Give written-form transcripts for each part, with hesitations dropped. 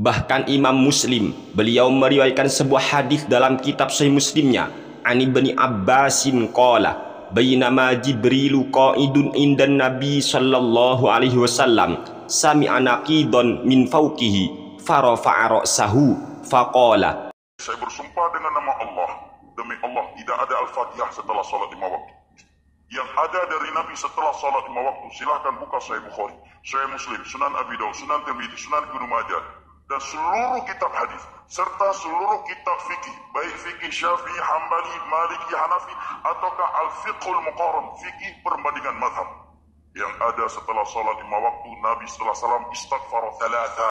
Bahkan Imam Muslim, beliau meriwayatkan sebuah hadis dalam kitab Sahih Muslimnya, Ani Ibni Abbasin qala, bainama Jibrilu qa'idun indan Nabi sallallahu alaihi wasallam, sami'a naqidan min fawqihi, farafa'a ra'sahu, faqala. Saya bersumpah dengan nama Allah, demi Allah tidak ada Al-Fatihah setelah salat 5 waktu. Yang ada dari Nabi setelah salat 5 waktu, silahkan buka Sahih Bukhari, Sahih Muslim, Sunan Abi Dawud, Sunan Tirmidzi, Sunan Ibnu Majah, dan seluruh kitab hadis serta seluruh kitab fikih, baik fikih Syafi'i, Hambali, Maliki, Hanafi, ataukah Al-Fiqhul Muqarram, fikih perbandingan mazhab. Yang ada setelah salat 5 waktu, Nabi setelah salam istighfar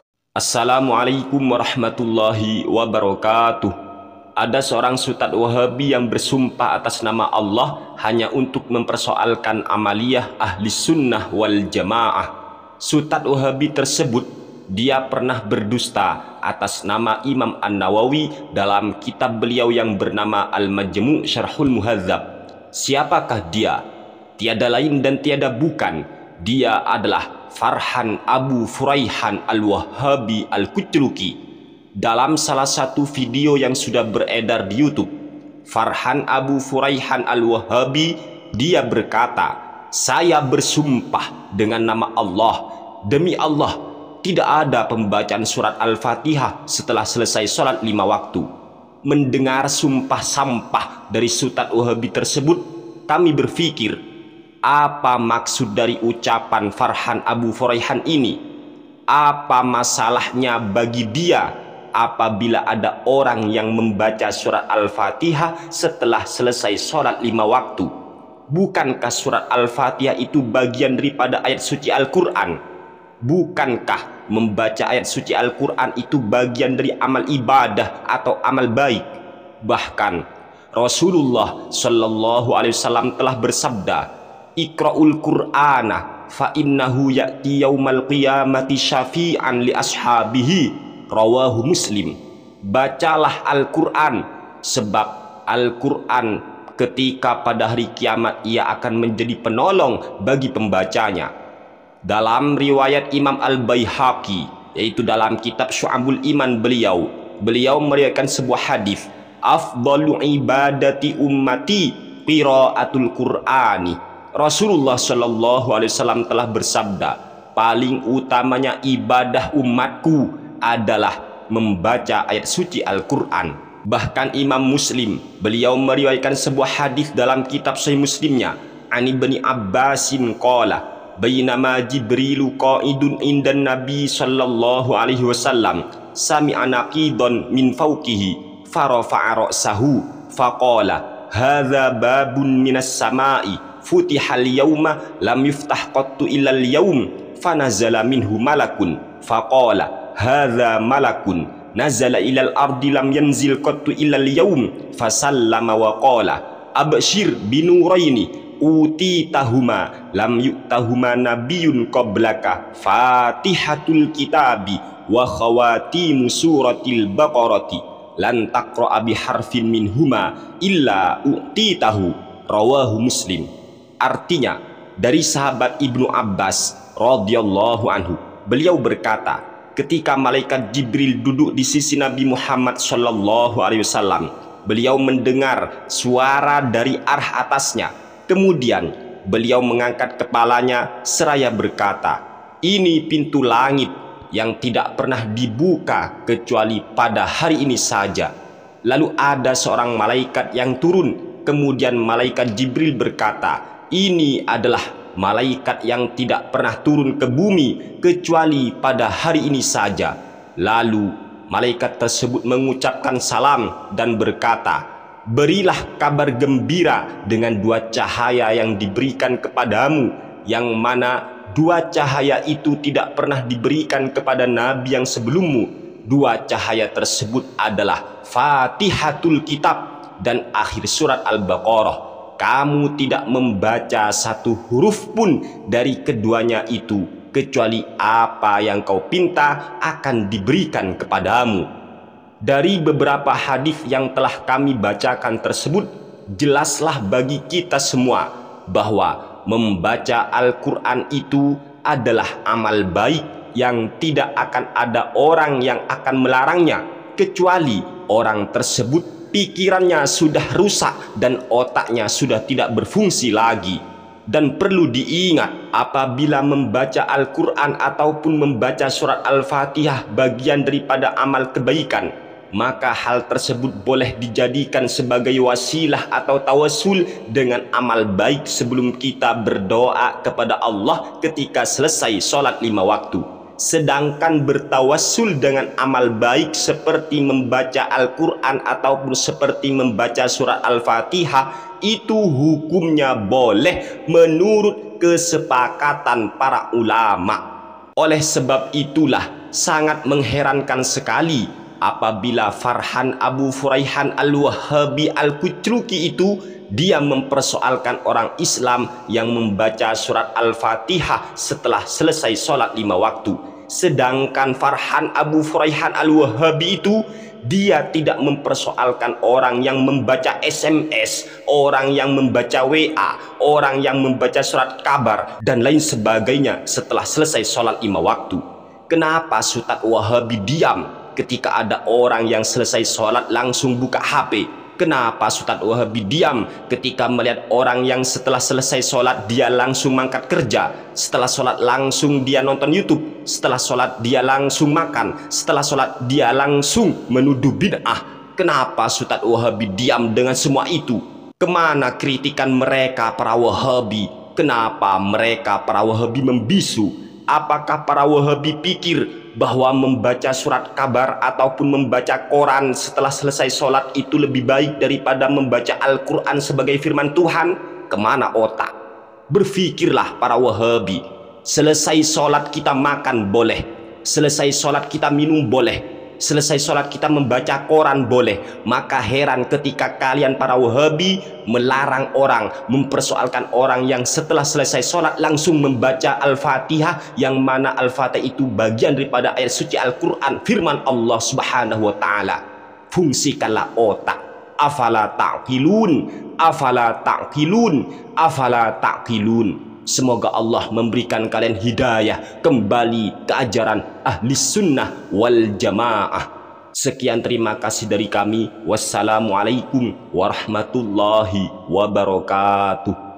3. Assalamualaikum warahmatullahi wabarakatuh. Ada seorang Ustadz Wahabi yang bersumpah atas nama Allah hanya untuk mempersoalkan amaliyah ahli sunnah wal jamaah. Ustadz Wahabi tersebut, dia pernah berdusta atas nama Imam An-Nawawi dalam kitab beliau yang bernama Al-Majmu' Syarhul Muhadzab. Siapakah dia? Tiada lain dan tiada bukan, dia adalah Farhan Abu Furaihan Al-Wahhabi Al-Kutruki. Dalam salah satu video yang sudah beredar di YouTube, Farhan Abu Furaihan Al-Wahhabi, dia berkata, saya bersumpah dengan nama Allah, demi Allah tidak ada pembacaan surat Al-Fatihah setelah selesai sholat 5 waktu. Mendengar sumpah sampah dari Ustadz Wahabi tersebut, kami berpikir, apa maksud dari ucapan Farhan Abu Furaihan ini? Apa masalahnya bagi dia apabila ada orang yang membaca surat Al-Fatihah setelah selesai sholat 5 waktu? Bukankah surat Al-Fatihah itu bagian daripada ayat suci Al-Quran? Bukankah membaca ayat suci Al-Quran itu bagian dari amal ibadah atau amal baik? Bahkan Rasulullah Shallallahu Alaihi Wasallam telah bersabda, Iqra'ul Qur'ana fa innahu ya'ti yaumal qiyamati syafi'an li ashabihi, rawahu Muslim. Bacalah Al-Quran, sebab Al-Quran ketika pada hari kiamat ia akan menjadi penolong bagi pembacanya. Dalam riwayat Imam Al-Baihaqi, yaitu dalam kitab Syu'abul Iman beliau meriwayatkan sebuah hadis, afdalu ibadati ummati qiraatul Qur'ani. Rasulullah Shallallahu Alaihi Wasallam telah bersabda, paling utamanya ibadah umatku adalah membaca ayat suci Al-Quran. Bahkan Imam Muslim, beliau meriwayatkan sebuah hadis dalam kitab Sahih Muslimnya, Ani Ibni Abbasin qala, bainama Jibrilu qa'idun indan Nabi sallallahu alaihi wasallam, sami'a naqidan min fawqihi, farafa'a ra'sahu, faqala, hadza babun minas sama'i, futihal yawma lam yuftah qattu illal yawm, fanazala minhu malakun, faqala, hadza malakun nazala ilal ardi lam yanzil qattu illal yawm, fasallama wa qala, abshir binuraini utitahuma lam yu'tahuma nabiyyun qablaka, fatihatul kitabi wa khawatimu suratil baqarati, lan taqra'a biharfin minhuma illa u'titahu, rawahu Muslim. Artinya, dari sahabat Ibnu Abbas radhiyallahu anhu, beliau berkata, ketika malaikat Jibril duduk di sisi Nabi Muhammad sallallahu alaihi wasallam, beliau mendengar suara dari arah atasnya. Kemudian beliau mengangkat kepalanya seraya berkata, ini pintu langit yang tidak pernah dibuka kecuali pada hari ini saja. Lalu ada seorang malaikat yang turun. Kemudian malaikat Jibril berkata, ini adalah malaikat yang tidak pernah turun ke bumi kecuali pada hari ini saja. Lalu malaikat tersebut mengucapkan salam dan berkata, berilah kabar gembira dengan 2 cahaya yang diberikan kepadamu, yang mana 2 cahaya itu tidak pernah diberikan kepada nabi yang sebelummu. 2 cahaya tersebut adalah Fatihatul Kitab dan akhir surat Al-Baqarah. Kamu tidak membaca satu huruf pun dari keduanya itu, kecuali apa yang kau pinta akan diberikan kepadamu. Dari beberapa hadis yang telah kami bacakan tersebut, jelaslah bagi kita semua bahwa membaca Al-Quran itu adalah amal baik yang tidak akan ada orang yang akan melarangnya, kecuali orang tersebut pikirannya sudah rusak dan otaknya sudah tidak berfungsi lagi. Dan perlu diingat, apabila membaca Al-Quran ataupun membaca surat Al-Fatihah bagian daripada amal kebaikan, maka hal tersebut boleh dijadikan sebagai wasilah atau tawasul dengan amal baik sebelum kita berdoa kepada Allah ketika selesai sholat 5 waktu. Sedangkan bertawassul dengan amal baik seperti membaca Al-Quran ataupun seperti membaca surat Al-Fatihah, itu hukumnya boleh menurut kesepakatan para ulama. Oleh sebab itulah sangat mengherankan sekali apabila Farhan Abu Furaihan Al-Wahabi Al-Kuchruki itu dia mempersoalkan orang Islam yang membaca surat Al-Fatihah setelah selesai sholat 5 waktu. Sedangkan Farhan Abu Furaihan Al-Wahabi itu dia tidak mempersoalkan orang yang membaca SMS, orang yang membaca WA, orang yang membaca surat kabar dan lain sebagainya setelah selesai sholat 5 waktu. Kenapa Ustadz Wahabi diam ketika ada orang yang selesai sholat langsung buka HP? Kenapa Ustadz Wahabi diam ketika melihat orang yang setelah selesai sholat dia langsung mangkat kerja, setelah sholat langsung dia nonton YouTube, setelah sholat dia langsung makan, setelah sholat dia langsung menuduh bid'ah? Kenapa Ustadz Wahabi diam dengan semua itu? Kemana kritikan mereka para Wahabi? Kenapa mereka para Wahabi membisu? Apakah para Wahabi pikir bahwa membaca surat kabar ataupun membaca koran setelah selesai sholat itu lebih baik daripada membaca Al-Quran sebagai firman Tuhan? Kemana otak? Berfikirlah para Wahabi. Selesai sholat kita makan boleh, selesai sholat kita minum boleh, selesai sholat kita membaca koran boleh. Maka heran ketika kalian para Wahabi melarang orang, mempersoalkan orang yang setelah selesai sholat langsung membaca Al-Fatihah, yang mana Al-Fatihah itu bagian daripada ayat suci Al-Quran, firman Allah Subhanahu wa Ta'ala. Fungsikanlah otak. Afala ta'qilun, afala ta'qilun, afala ta'qilun. Semoga Allah memberikan kalian hidayah kembali ke ajaran ahli sunnah wal jamaah. Sekian, terima kasih dari kami. Wassalamualaikum warahmatullahi wabarakatuh.